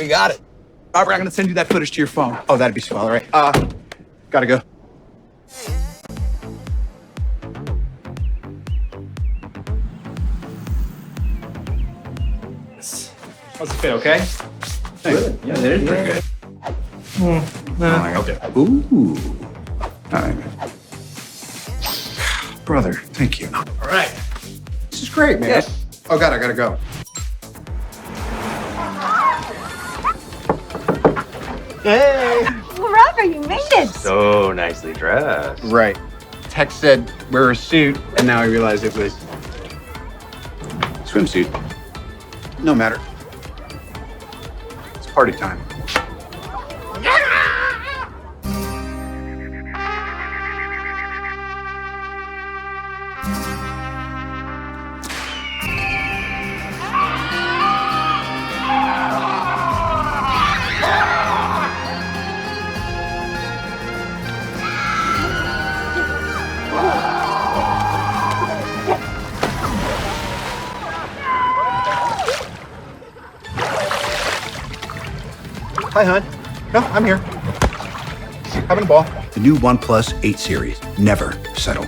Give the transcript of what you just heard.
you got it. Robert, I'm gonna send you that footage to your phone. Oh, that'd be swell. All right. Gotta go. How's it fit, okay? Good. Yeah, it is pretty good. Okay. Ooh. All right. Brother, thank you. All right. This is great, man. Yeah. Oh, God, I gotta go. Hey! Robert, you made it. So nicely dressed. Right. Tech said wear a suit, and now I realize it was swimsuit. No matter. It's party time. Hi, hon. No, I'm here. Having a ball. The new OnePlus 8 series. Never settle.